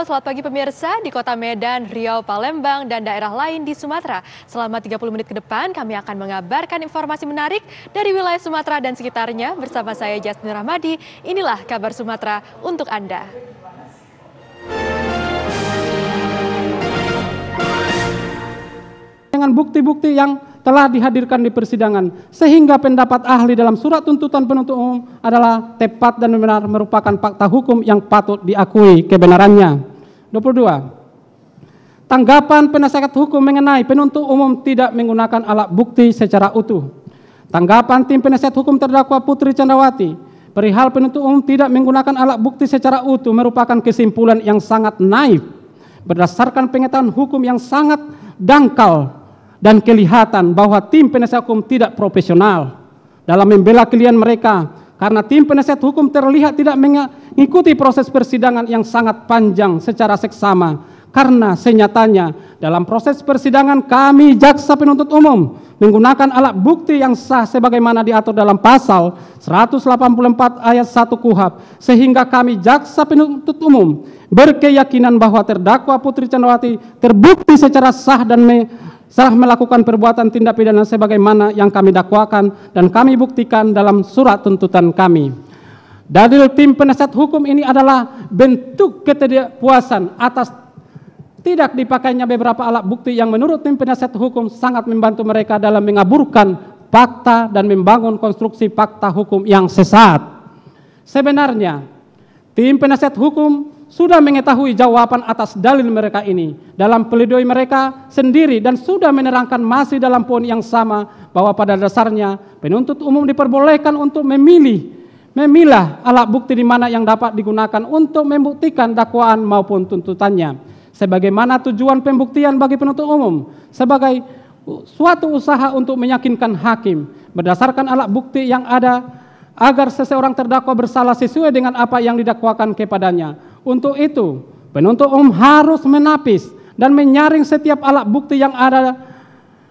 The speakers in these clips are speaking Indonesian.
selamat pagi pemirsa di Kota Medan, Riau, Palembang, dan daerah lain di Sumatera. Selama 30 menit ke depan kami akan mengabarkan informasi menarik dari wilayah Sumatera dan sekitarnya bersama saya Jasmine Rahmadi. Inilah kabar Sumatera untuk Anda. Dengan bukti-bukti yang telah dihadirkan di persidangan, sehingga pendapat ahli dalam surat tuntutan penuntut umum adalah tepat dan benar merupakan fakta hukum yang patut diakui kebenarannya. 22. Tanggapan penasihat hukum mengenai penuntut umum tidak menggunakan alat bukti secara utuh. Tanggapan tim penasihat hukum terdakwa Putri Candrawati perihal penuntut umum tidak menggunakan alat bukti secara utuh merupakan kesimpulan yang sangat naif berdasarkan pengetahuan hukum yang sangat dangkal dan kelihatan bahwa tim penasihat hukum tidak profesional dalam membela klien mereka, karena tim penasihat hukum terlihat tidak mengikuti proses persidangan yang sangat panjang secara seksama, karena senyatanya dalam proses persidangan kami jaksa penuntut umum menggunakan alat bukti yang sah sebagaimana diatur dalam pasal 184 ayat 1 KUHP, sehingga kami jaksa penuntut umum berkeyakinan bahwa terdakwa Putri Candrawati terbukti secara sah dan salah melakukan perbuatan tindak pidana sebagaimana yang kami dakwakan dan kami buktikan dalam surat tuntutan kami. Dalil tim penasihat hukum ini adalah bentuk ketidakpuasan atas tidak dipakainya beberapa alat bukti yang menurut tim penasihat hukum sangat membantu mereka dalam mengaburkan fakta dan membangun konstruksi fakta hukum yang sesat. Sebenarnya, tim penasihat hukum sudah mengetahui jawaban atas dalil mereka ini dalam pledoi mereka sendiri dan sudah menerangkan masih dalam poin yang sama bahwa pada dasarnya penuntut umum diperbolehkan untuk memilah alat bukti di mana yang dapat digunakan untuk membuktikan dakwaan maupun tuntutannya. Sebagaimana tujuan pembuktian bagi penuntut umum sebagai suatu usaha untuk meyakinkan hakim berdasarkan alat bukti yang ada agar seseorang terdakwa bersalah sesuai dengan apa yang didakwakan kepadanya. Untuk itu, penuntut umum harus menapis dan menyaring setiap alat bukti yang ada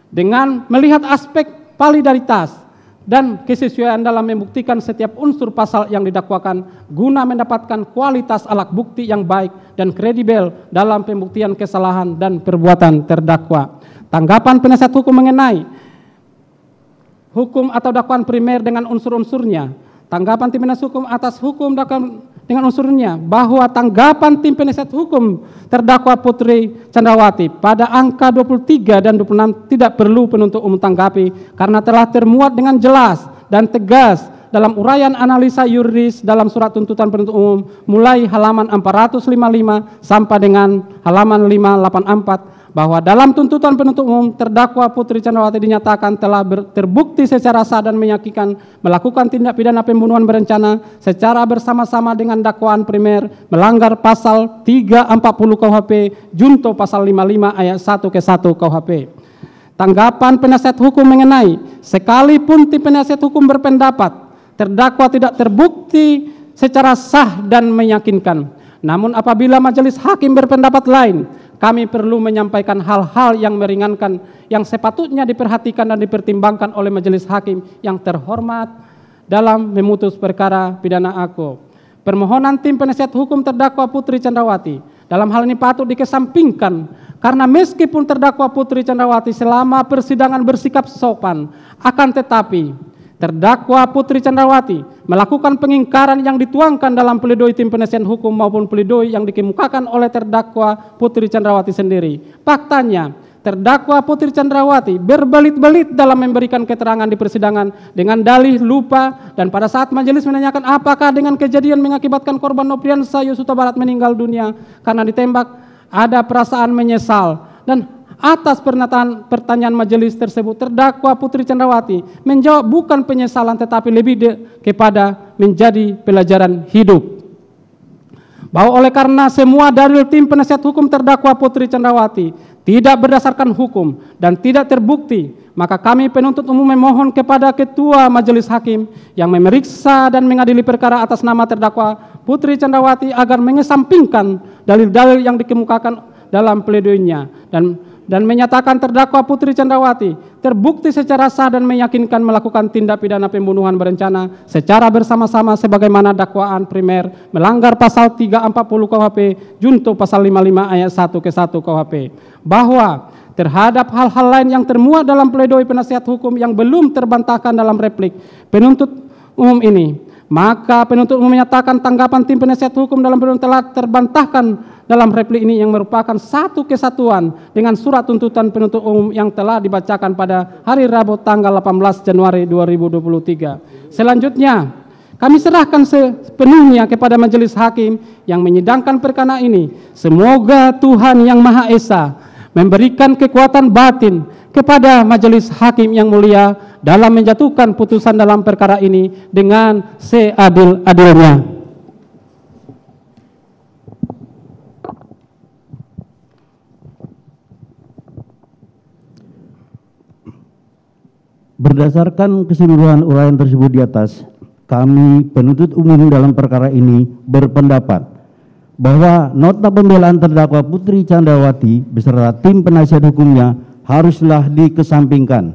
dengan melihat aspek validaritas dan kesesuaian dalam membuktikan setiap unsur pasal yang didakwakan guna mendapatkan kualitas alat bukti yang baik dan kredibel dalam pembuktian kesalahan dan perbuatan terdakwa. Tanggapan penasihat hukum mengenai hukum atau dakwaan primer dengan unsur-unsurnya. Tanggapan tim penasihat hukum atas hukum dakwaan dengan unsurnya bahwa tanggapan tim penasihat hukum terdakwa Putri Candrawati pada angka 23 dan 26 tidak perlu penuntut umum tanggapi karena telah termuat dengan jelas dan tegas dalam uraian analisa yuridis dalam surat tuntutan penuntut umum mulai halaman 455 sampai dengan halaman 584 bahwa dalam tuntutan penuntut umum terdakwa Putri Candrawati dinyatakan telah terbukti secara sah dan meyakinkan melakukan tindak pidana pembunuhan berencana secara bersama-sama dengan dakwaan primer melanggar pasal 340 KUHP junto pasal 55 ayat 1 ke 1 KUHP. Tanggapan penasihat hukum mengenai sekalipun tim penasihat hukum berpendapat terdakwa tidak terbukti secara sah dan meyakinkan, namun apabila majelis hakim berpendapat lain, kami perlu menyampaikan hal-hal yang meringankan yang sepatutnya diperhatikan dan dipertimbangkan oleh majelis hakim yang terhormat dalam memutus perkara pidana aku. Permohonan tim penasihat hukum terdakwa Putri Candrawati dalam hal ini patut dikesampingkan karena meskipun terdakwa Putri Candrawati selama persidangan bersikap sopan, akan tetapi terdakwa Putri Candrawati melakukan pengingkaran yang dituangkan dalam pledoi tim penasihat hukum maupun pledoi yang dikemukakan oleh terdakwa Putri Candrawati sendiri. Faktanya, terdakwa Putri Candrawati berbelit-belit dalam memberikan keterangan di persidangan dengan dalih lupa dan pada saat majelis menanyakan apakah dengan kejadian mengakibatkan korban Nopriansa Yosuta Barat meninggal dunia karena ditembak ada perasaan menyesal, dan atas pertanyaan majelis tersebut, terdakwa Putri Candrawati menjawab bukan penyesalan tetapi lebih kepada menjadi pelajaran hidup. Bahwa oleh karena semua dalil tim penasihat hukum terdakwa Putri Candrawati tidak berdasarkan hukum dan tidak terbukti, maka kami penuntut umum memohon kepada Ketua Majelis Hakim yang memeriksa dan mengadili perkara atas nama terdakwa Putri Candrawati agar mengesampingkan dalil-dalil yang dikemukakan dalam pledoinya dan menyatakan terdakwa Putri Chandrawati terbukti secara sah dan meyakinkan melakukan tindak pidana pembunuhan berencana secara bersama-sama sebagaimana dakwaan primer melanggar pasal 340 KUHP junto pasal 55 ayat 1 ke 1 KUHP, bahwa terhadap hal-hal lain yang termuat dalam pledoi penasihat hukum yang belum terbantahkan dalam replik penuntut umum ini, maka penuntut umum menyatakan tanggapan tim penasihat hukum dalam pledoi telah terbantahkan dalam replik ini yang merupakan satu kesatuan dengan surat tuntutan penuntut umum yang telah dibacakan pada hari Rabu tanggal 18 Januari 2023. Selanjutnya, kami serahkan sepenuhnya kepada majelis hakim yang menyidangkan perkara ini. Semoga Tuhan Yang Maha Esa memberikan kekuatan batin kepada majelis hakim yang mulia dalam menjatuhkan putusan dalam perkara ini dengan seadil-adilnya. Berdasarkan keseluruhan uraian tersebut di atas, kami penuntut umum dalam perkara ini berpendapat bahwa nota pembelaan terdakwa Putri Chandrawati beserta tim penasihat hukumnya haruslah dikesampingkan.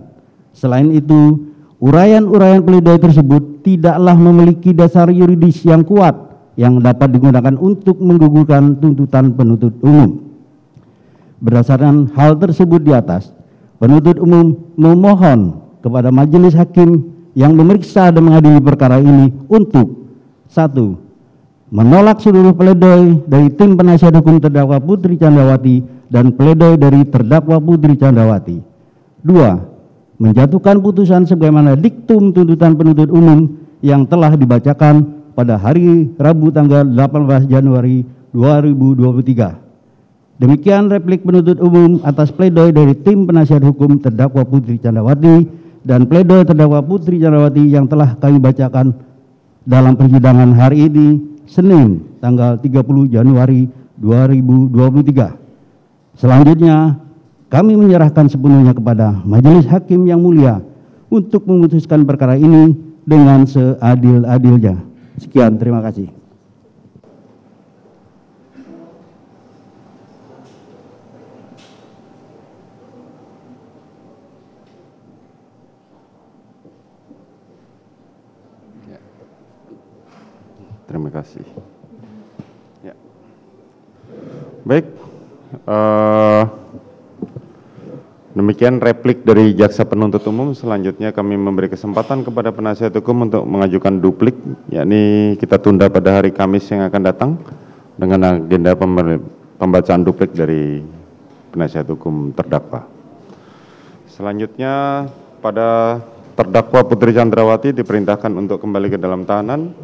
Selain itu, uraian-uraian pledoi tersebut tidaklah memiliki dasar yuridis yang kuat yang dapat digunakan untuk menggugurkan tuntutan penuntut umum. Berdasarkan hal tersebut di atas, penuntut umum memohon kepada majelis hakim yang memeriksa dan mengadili perkara ini untuk: 1. Menolak seluruh pledoi dari tim penasihat hukum terdakwa Putri Chandrawati dan pledoi dari terdakwa Putri Chandrawati. 2. Menjatuhkan putusan sebagaimana diktum tuntutan penuntut umum yang telah dibacakan pada hari Rabu tanggal 18 Januari 2023. Demikian replik penuntut umum atas pledoi dari tim penasihat hukum terdakwa Putri Chandrawati dan pledoi terdakwa Putri Chandrawati yang telah kami bacakan dalam persidangan hari ini, Senin, tanggal 30 Januari 2023. Selanjutnya, kami menyerahkan sepenuhnya kepada majelis hakim yang mulia untuk memutuskan perkara ini dengan seadil-adilnya. Sekian, terima kasih. Terima kasih. Ya. Baik, demikian replik dari jaksa penuntut umum. Selanjutnya kami memberi kesempatan kepada penasihat hukum untuk mengajukan duplik, yakni kita tunda pada hari Kamis yang akan datang dengan agenda pembacaan duplik dari penasihat hukum terdakwa. Selanjutnya pada terdakwa Putri Chandrawati diperintahkan untuk kembali ke dalam tahanan.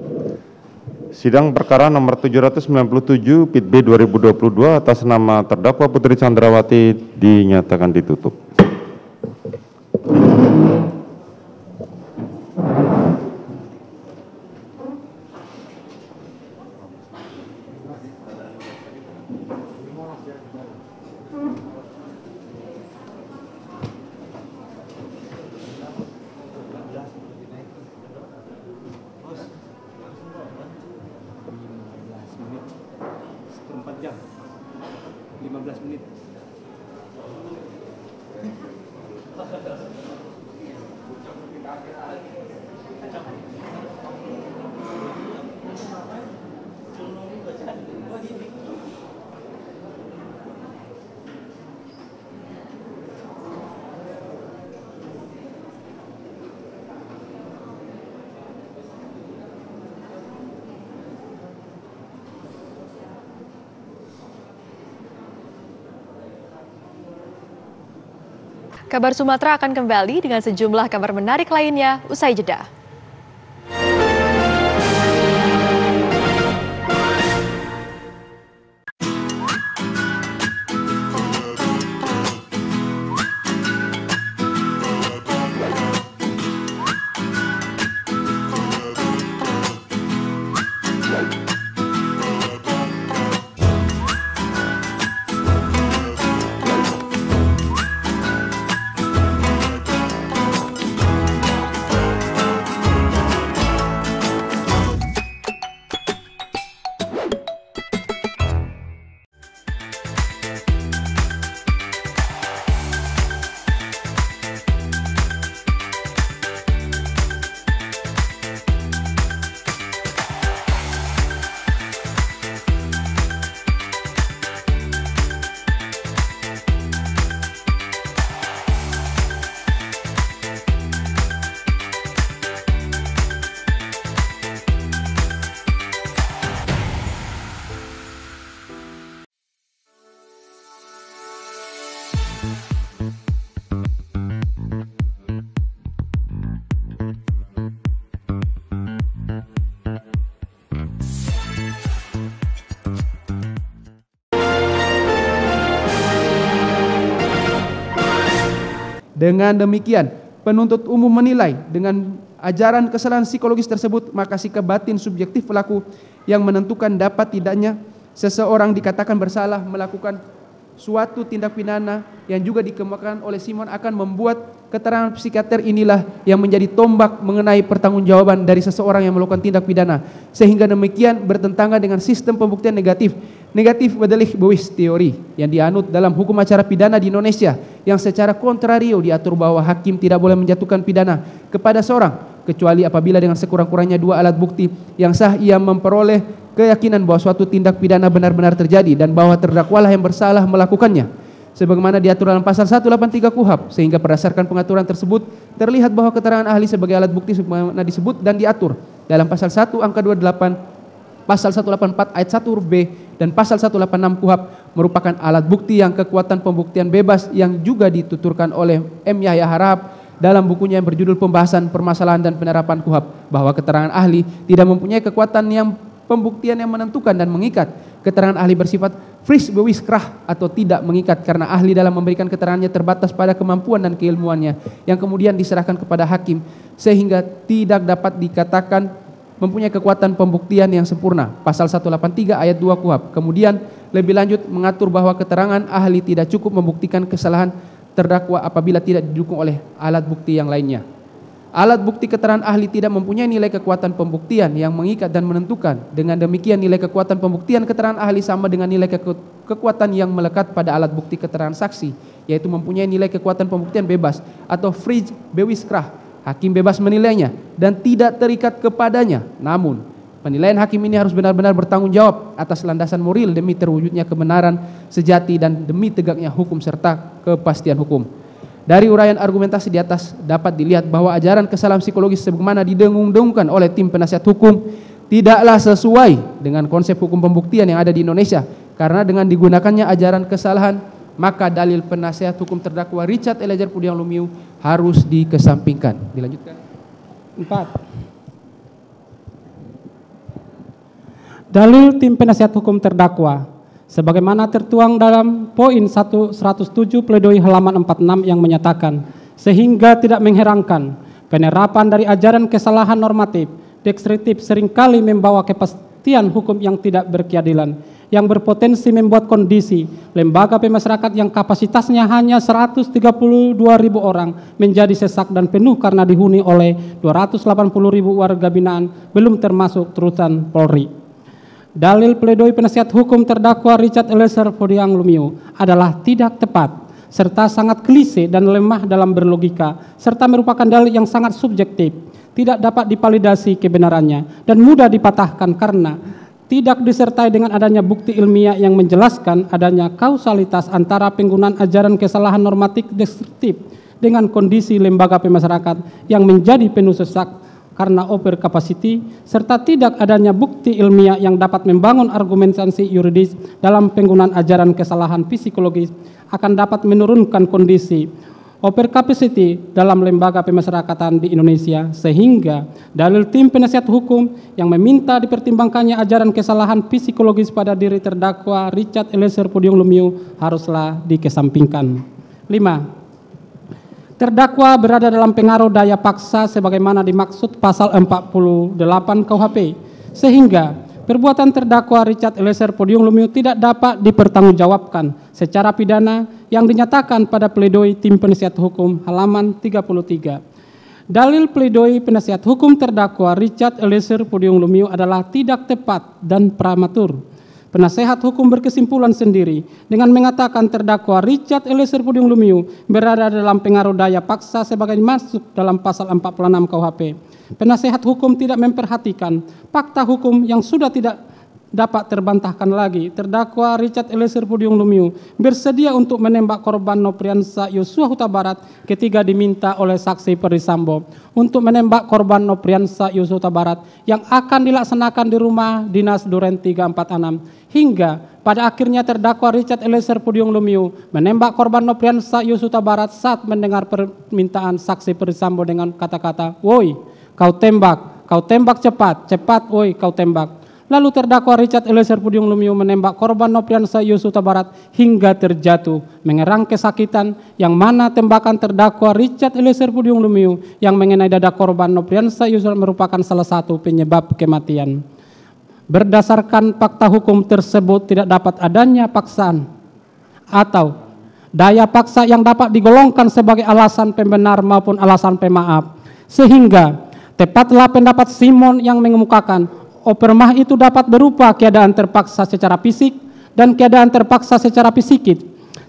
Sidang perkara nomor 797 Pit B 2022 atas nama terdakwa Putri Chandrawati dinyatakan ditutup. Kabar Sumatera akan kembali dengan sejumlah kabar menarik lainnya usai jeda. Dengan demikian, penuntut umum menilai dengan ajaran kesalahan psikologis tersebut, maka sikap batin subjektif pelaku yang menentukan dapat tidaknya seseorang dikatakan bersalah melakukan suatu tindak pidana yang juga dikemukakan oleh Simon akan membuat keterangan psikiater inilah yang menjadi tombak mengenai pertanggungjawaban dari seseorang yang melakukan tindak pidana, sehingga demikian bertentangan dengan sistem pembuktian negatif bedelik bewis teori yang dianut dalam hukum acara pidana di Indonesia, yang secara kontrario diatur bahwa hakim tidak boleh menjatuhkan pidana kepada seorang kecuali apabila dengan sekurang-kurangnya 2 alat bukti yang sah ia memperoleh keyakinan bahwa suatu tindak pidana benar-benar terjadi dan bahwa terdakwalah yang bersalah melakukannya, sebagaimana diatur dalam pasal 183 KUHP, sehingga berdasarkan pengaturan tersebut terlihat bahwa keterangan ahli sebagai alat bukti sebagaimana disebut dan diatur dalam pasal 1 angka 28, pasal 184 ayat 1 huruf B dan pasal 186 KUHP merupakan alat bukti yang kekuatan pembuktian bebas, yang juga dituturkan oleh M. Yahya Harahap dalam bukunya yang berjudul Pembahasan Permasalahan dan Penerapan KUHP, bahwa keterangan ahli tidak mempunyai kekuatan yang pembuktian yang menentukan dan mengikat. Keterangan ahli bersifat fris bewis krah atau tidak mengikat, karena ahli dalam memberikan keterangannya terbatas pada kemampuan dan keilmuannya yang kemudian diserahkan kepada hakim, sehingga tidak dapat dikatakan mempunyai kekuatan pembuktian yang sempurna. Pasal 183 ayat 2 KUHP kemudian lebih lanjut mengatur bahwa keterangan ahli tidak cukup membuktikan kesalahan terdakwa apabila tidak didukung oleh alat bukti yang lainnya. Alat bukti keterangan ahli tidak mempunyai nilai kekuatan pembuktian yang mengikat dan menentukan. Dengan demikian nilai kekuatan pembuktian keterangan ahli sama dengan nilai kekuatan yang melekat pada alat bukti keterangan saksi, yaitu mempunyai nilai kekuatan pembuktian bebas atau free bewis krah. Hakim bebas menilainya dan tidak terikat kepadanya. Namun, penilaian hakim ini harus benar-benar bertanggung jawab atas landasan moral demi terwujudnya kebenaran sejati dan demi tegaknya hukum serta kepastian hukum. Dari uraian argumentasi di atas dapat dilihat bahwa ajaran kesalahan psikologis sebagaimana didengung-dengungkan oleh tim penasihat hukum tidaklah sesuai dengan konsep hukum pembuktian yang ada di Indonesia, karena dengan digunakannya ajaran kesalahan, maka dalil penasihat hukum terdakwa Richard Eliezer Pudiang Lumiu harus dikesampingkan. Dilanjutkan. 4. Dalil tim penasihat hukum terdakwa sebagaimana tertuang dalam poin 107 pledoi halaman 46 yang menyatakan, sehingga tidak mengherankan penerapan dari ajaran kesalahan normatif deskriptif seringkali membawa kepastian hukum yang tidak berkeadilan, yang berpotensi membuat kondisi lembaga pemasyarakatan yang kapasitasnya hanya 132.000 orang menjadi sesak dan penuh karena dihuni oleh 280.000 warga binaan, belum termasuk terusan Polri. Dalil pledoi penasihat hukum terdakwa Richard Eliezer Pudiang Lumiu adalah tidak tepat serta sangat klise dan lemah dalam berlogika, serta merupakan dalil yang sangat subjektif, tidak dapat divalidasi kebenarannya dan mudah dipatahkan karena tidak disertai dengan adanya bukti ilmiah yang menjelaskan adanya kausalitas antara penggunaan ajaran kesalahan normatif deskriptif dengan kondisi lembaga pemasyarakatan yang menjadi penuh sesak karena over capacity, serta tidak adanya bukti ilmiah yang dapat membangun argumentasi yuridis dalam penggunaan ajaran kesalahan psikologis akan dapat menurunkan kondisi over capacity dalam lembaga pemasyarakatan di Indonesia, sehingga dalil tim penasihat hukum yang meminta dipertimbangkannya ajaran kesalahan psikologis pada diri terdakwa Richard Eliezer Pudiang Lumiu haruslah dikesampingkan. 5. Terdakwa berada dalam pengaruh daya paksa sebagaimana dimaksud pasal 48 KUHP, sehingga perbuatan terdakwa Richard Eliezer Pudiang Lumiu tidak dapat dipertanggungjawabkan secara pidana yang dinyatakan pada pledoi tim penasihat hukum halaman 33. Dalil pledoi penasihat hukum terdakwa Richard Eliezer Pudiang Lumiu adalah tidak tepat dan prematur. Penasehat hukum berkesimpulan sendiri dengan mengatakan terdakwa Richard Eliezer Pudiang Lumiu berada dalam pengaruh daya paksa sebagai dimaksud dalam pasal 46 KUHP. Penasehat hukum tidak memperhatikan fakta hukum yang sudah tidak dapat terbantahkan lagi. Terdakwa Richard Eliezer Pudiang Lumiu bersedia untuk menembak korban Nopriansa Yosua Huta Barat ketika diminta oleh saksi Perdisambo untuk menembak korban Nopriansa Yosua Huta Barat yang akan dilaksanakan di rumah dinas Duren 346, hingga pada akhirnya terdakwa Richard Eliezer Pudiang Lumiu menembak korban Nopriansa Yosua Huta Barat saat mendengar permintaan saksi Perdisambo dengan kata-kata, "Woi, kau tembak cepat, cepat, woi, kau tembak." lalu terdakwa Richard Eliezer Pudium Lumiu menembak korban Nopriansa Yosua Barat hingga terjatuh, mengerang kesakitan, yang mana tembakan terdakwa Richard Eliezer Pudium Lumiu yang mengenai dada korban Nopriansa Yosua merupakan salah satu penyebab kematian. Berdasarkan fakta hukum tersebut tidak dapat adanya paksaan atau daya paksa yang dapat digolongkan sebagai alasan pembenar maupun alasan pemaaf, sehingga tepatlah pendapat Simon yang mengemukakan opermah itu dapat berupa keadaan terpaksa secara fisik dan keadaan terpaksa secara psikis.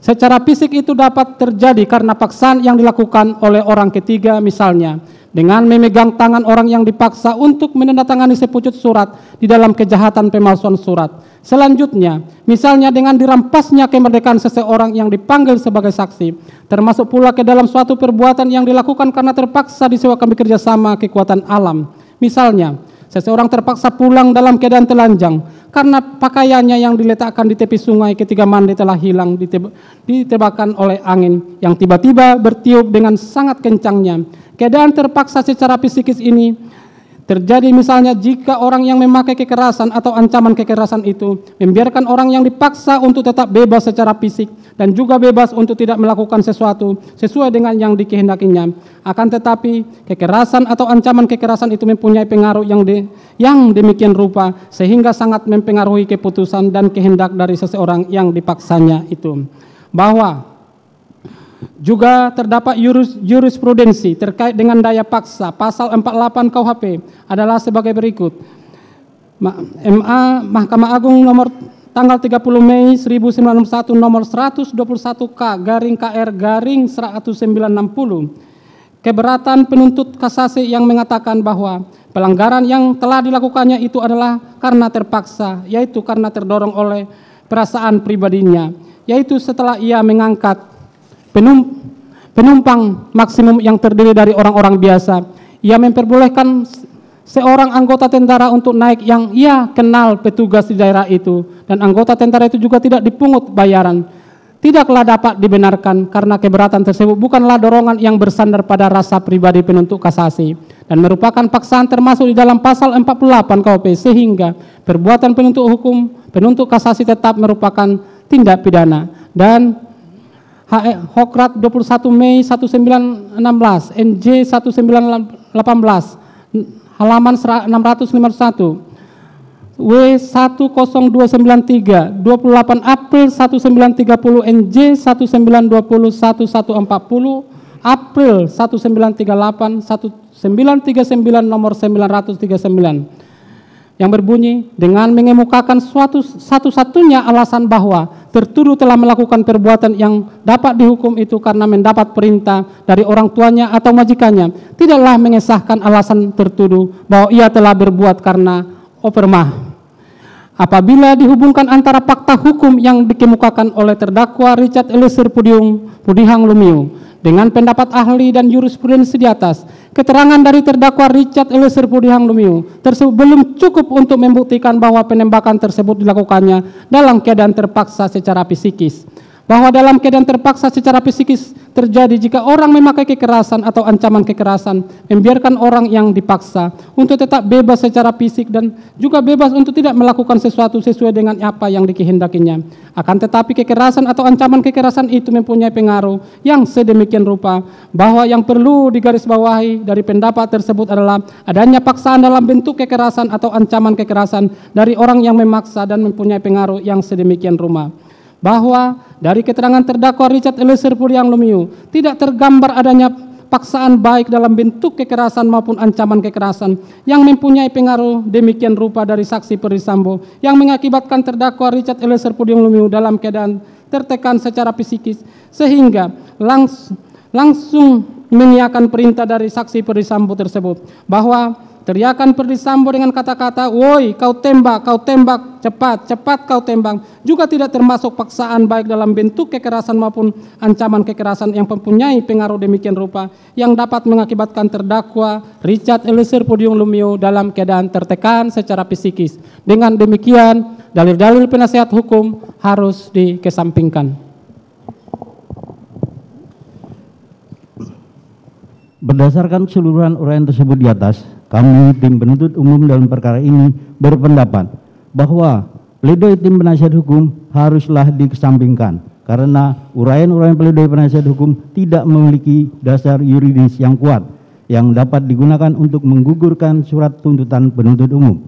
Secara fisik itu dapat terjadi karena paksaan yang dilakukan oleh orang ketiga, misalnya dengan memegang tangan orang yang dipaksa untuk menandatangani sepucuk surat di dalam kejahatan pemalsuan surat. Selanjutnya, misalnya dengan dirampasnya kemerdekaan seseorang yang dipanggil sebagai saksi, termasuk pula ke dalam suatu perbuatan yang dilakukan karena terpaksa disewakan bekerjasama kekuatan alam. Misalnya, seseorang terpaksa pulang dalam keadaan telanjang karena pakaiannya yang diletakkan di tepi sungai ketika mandi telah hilang ditebakan oleh angin yang tiba-tiba bertiup dengan sangat kencangnya. Keadaan terpaksa secara psikis ini terjadi misalnya jika orang yang memakai kekerasan atau ancaman kekerasan itu membiarkan orang yang dipaksa untuk tetap bebas secara fisik dan juga bebas untuk tidak melakukan sesuatu sesuai dengan yang dikehendakinya. Akan tetapi kekerasan atau ancaman kekerasan itu mempunyai pengaruh yang demikian rupa sehingga sangat mempengaruhi keputusan dan kehendak dari seseorang yang dipaksanya itu. Bahwa juga terdapat jurisprudensi terkait dengan daya paksa. Pasal 48 KUHP adalah sebagai berikut. MA Mahkamah Agung nomor tanggal 30 Mei 1991 nomor 121K garing KR garing 1960. Keberatan penuntut kasasi yang mengatakan bahwa pelanggaran yang telah dilakukannya itu adalah karena terpaksa, yaitu karena terdorong oleh perasaan pribadinya, yaitu setelah ia mengangkat penumpang maksimum yang terdiri dari orang-orang biasa, ia memperbolehkan seorang anggota tentara untuk naik yang ia kenal petugas di daerah itu, dan anggota tentara itu juga tidak dipungut bayaran. Tidaklah dapat dibenarkan karena keberatan tersebut bukanlah dorongan yang bersandar pada rasa pribadi penuntut kasasi dan merupakan paksaan termasuk di dalam pasal 48 KUHP, sehingga perbuatan penuntut kasasi tetap merupakan tindak pidana. Dan Hokrat 21 Mei 1916 NJ 1918 halaman 651 W10293 28 April 1930 NJ 1920 1140 April 1938 1939 nomor 939 yang berbunyi dengan mengemukakan satu-satunya alasan bahwa tertuduh telah melakukan perbuatan yang dapat dihukum itu karena mendapat perintah dari orang tuanya atau majikannya, tidaklah mengesahkan alasan tertuduh bahwa ia telah berbuat karena opermah. Apabila dihubungkan antara fakta hukum yang dikemukakan oleh terdakwa Richard Eliezer Pudihang Lumiu dengan pendapat ahli dan jurisprudensi di atas, keterangan dari terdakwa Richard Eliezer Pudihang Lumiu tersebut belum cukup untuk membuktikan bahwa penembakan tersebut dilakukannya dalam keadaan terpaksa secara psikis. Bahwa dalam keadaan terpaksa secara psikis terjadi jika orang memakai kekerasan atau ancaman kekerasan, membiarkan orang yang dipaksa untuk tetap bebas secara fisik dan juga bebas untuk tidak melakukan sesuatu sesuai dengan apa yang dikehendakinya. Akan tetapi kekerasan atau ancaman kekerasan itu mempunyai pengaruh yang sedemikian rupa bahwa yang perlu digarisbawahi dari pendapat tersebut adalah adanya paksaan dalam bentuk kekerasan atau ancaman kekerasan dari orang yang memaksa dan mempunyai pengaruh yang sedemikian rupa. Bahwa dari keterangan terdakwa Richard Eliezer Pudihang Lumiu tidak tergambar adanya paksaan baik dalam bentuk kekerasan maupun ancaman kekerasan yang mempunyai pengaruh demikian rupa dari saksi Perdisambo yang mengakibatkan terdakwa Richard Eliezer Pudihang Lumiu dalam keadaan tertekan secara psikis sehingga langsung mengiyakan perintah dari saksi Perdisambo tersebut bahwa teriakan Perdisambo dengan kata-kata, "Woi, kau tembak, cepat, cepat kau tembak," juga tidak termasuk paksaan baik dalam bentuk kekerasan maupun ancaman kekerasan yang mempunyai pengaruh demikian rupa yang dapat mengakibatkan terdakwa Richard Eliezer Pudihang Lumiu dalam keadaan tertekan secara psikis. Dengan demikian, dalil-dalil penasihat hukum harus dikesampingkan. Berdasarkan keseluruhan uraian tersebut di atas, kami tim penuntut umum dalam perkara ini berpendapat bahwa pledoi tim penasihat hukum haruslah dikesampingkan karena uraian-uraian pledoi penasihat hukum tidak memiliki dasar yuridis yang kuat yang dapat digunakan untuk menggugurkan surat tuntutan penuntut umum.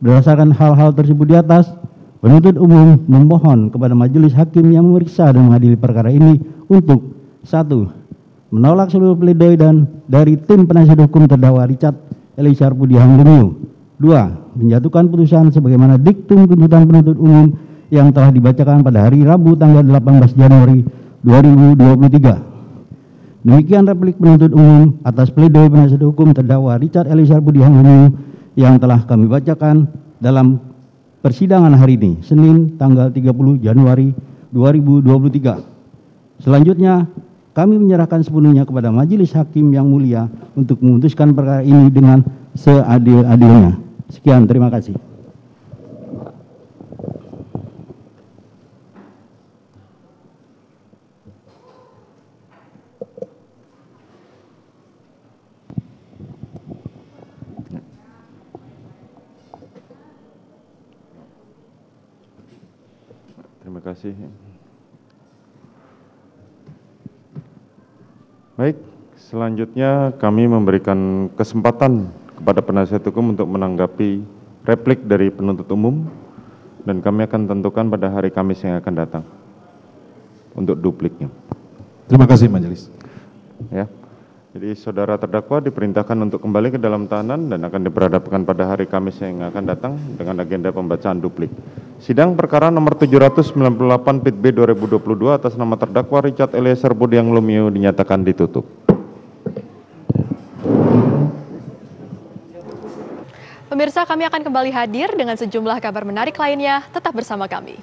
Berdasarkan hal-hal tersebut di atas, penuntut umum memohon kepada majelis hakim yang memeriksa dan mengadili perkara ini untuk 1. Menolak seluruh pledoi dan dari tim penasihat hukum terdakwa Richard Eliezer Budiang Lumiu. 2. Menjatuhkan putusan sebagaimana diktum tuntutan penuntut umum yang telah dibacakan pada hari Rabu tanggal 18 Januari 2023. Demikian replik penuntut umum atas pledoi penasihat hukum terdakwa Richard Eliezer Budiang Lumiu yang telah kami bacakan dalam persidangan hari ini, Senin tanggal 30 Januari 2023. Selanjutnya, kami menyerahkan sepenuhnya kepada majelis hakim yang mulia untuk memutuskan perkara ini dengan seadil-adilnya. Sekian, terima kasih. Terima kasih. Baik, selanjutnya kami memberikan kesempatan kepada penasihat hukum untuk menanggapi replik dari penuntut umum dan kami akan tentukan pada hari Kamis yang akan datang untuk dupliknya. Terima kasih majelis. Ya. Jadi saudara terdakwa diperintahkan untuk kembali ke dalam tahanan dan akan diperhadapkan pada hari Kamis yang akan datang dengan agenda pembacaan duplik. Sidang perkara nomor 798 PIT B 2022 atas nama terdakwa Richard Eliezer Budiang Lumiu dinyatakan ditutup. Pemirsa, kami akan kembali hadir dengan sejumlah kabar menarik lainnya. Tetap bersama kami.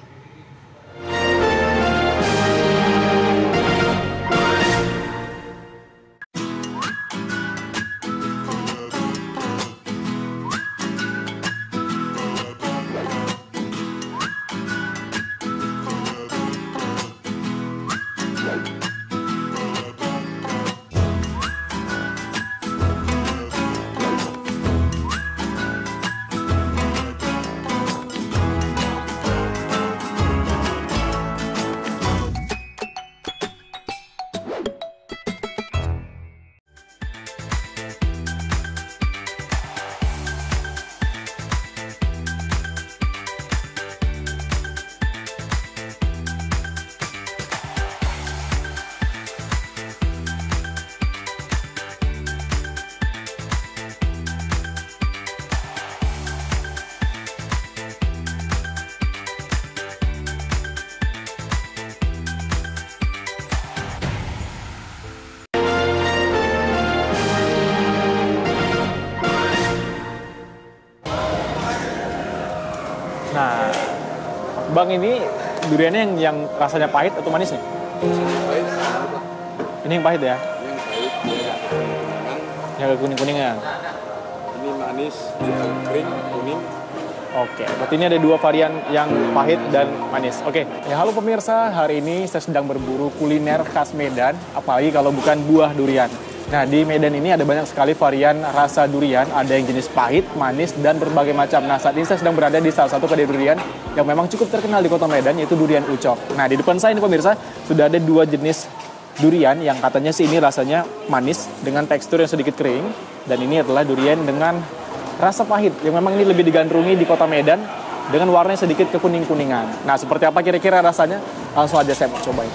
Nah, Bang, ini duriannya yang rasanya pahit atau manis nih? Pahit. Ini yang pahit ya? Yang pahit, ya. Yang agak kuning-kuningan. Ini manis, dia kering, kuning. Oke, berarti ini ada dua varian yang pahit dan manis. Oke, ya halo pemirsa, hari ini saya sedang berburu kuliner khas Medan, apalagi kalau bukan buah durian. Nah, di Medan ini ada banyak sekali varian rasa durian, ada yang jenis pahit, manis, dan berbagai macam. Nah, saat ini saya sedang berada di salah satu kedai durian yang memang cukup terkenal di kota Medan, yaitu Durian Ucok. Nah, di depan saya ini pemirsa, sudah ada dua jenis durian yang katanya sih ini rasanya manis dengan tekstur yang sedikit kering, dan ini adalah durian dengan rasa pahit yang memang ini lebih digandrungi di kota Medan dengan warnanya sedikit kekuning-kuningan. Nah, seperti apa kira-kira rasanya? Langsung aja saya mau cobain.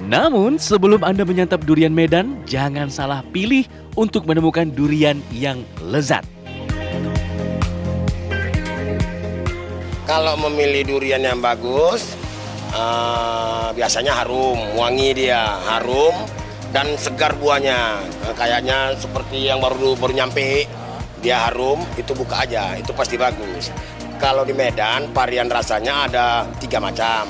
Namun, sebelum Anda menyantap durian Medan, jangan salah pilih untuk menemukan durian yang lezat. Kalau memilih durian yang bagus, biasanya harum, wangi dia, harum dan segar buahnya. Kayaknya seperti yang baru nyampe, dia harum, itu buka aja, itu pasti bagus. Kalau di Medan, varian rasanya ada 3 macam,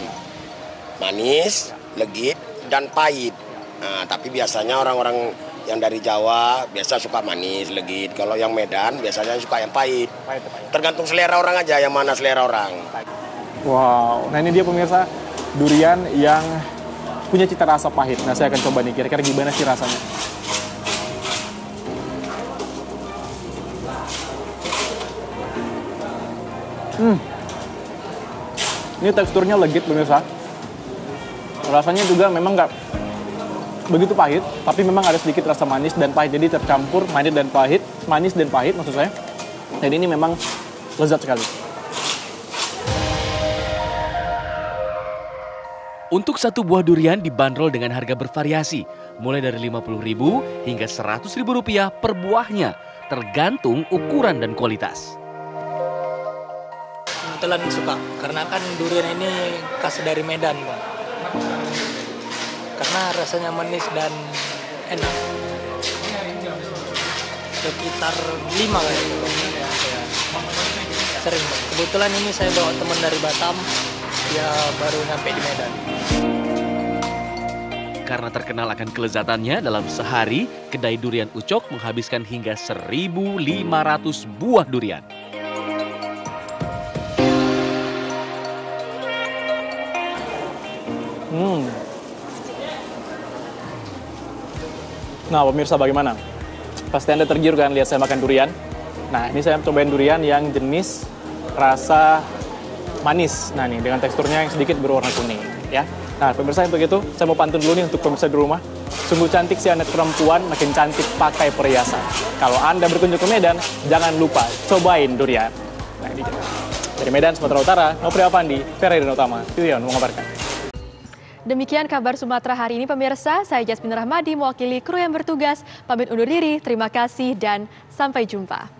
manis, legit, dan pahit. Nah, tapi biasanya orang-orang yang dari Jawa biasa suka manis, legit. Kalau yang Medan biasanya suka yang pahit. Tergantung selera orang aja, yang mana selera orang. Wow, nah ini dia pemirsa, durian yang punya cita rasa pahit. Nah, saya akan coba nih, kira-kira gimana sih rasanya. Ini teksturnya legit pemirsa. Rasanya juga memang nggak begitu pahit, tapi memang ada sedikit rasa manis dan pahit. Jadi tercampur manis dan pahit maksud saya. Dan ini memang lezat sekali. Untuk satu buah durian dibanderol dengan harga bervariasi, mulai dari Rp50.000 hingga Rp100.000 per buahnya, tergantung ukuran dan kualitas. Kebetulan suka, karena kan durian ini khas dari Medan, Bang. Karena rasanya manis dan enak. Sekitar 5 kali. Ya. Sering, Bang. Kebetulan ini saya bawa teman dari Batam, dia baru nyampe di Medan. Karena terkenal akan kelezatannya, dalam sehari kedai durian Ucok menghabiskan hingga 1.500 buah durian. Nah pemirsa bagaimana? Pasti Anda tergiur kan lihat saya makan durian. Nah ini saya cobain durian yang jenis rasa manis. Nah nih dengan teksturnya yang sedikit berwarna kuning ya. Nah pemirsa yang begitu, saya mau pantun dulu nih untuk pemirsa di rumah. Sungguh cantik si anak perempuan, makin cantik pakai perhiasan. Kalau Anda berkunjung ke Medan, jangan lupa cobain durian. Nah ini dia. Dari Medan, Sumatera Utara, Nopri Apandi, Ferry Utama, Tilion mengabarkan. Demikian kabar Sumatera hari ini pemirsa, saya Jasmine Rahmadi mewakili kru yang bertugas, pamit undur diri, terima kasih dan sampai jumpa.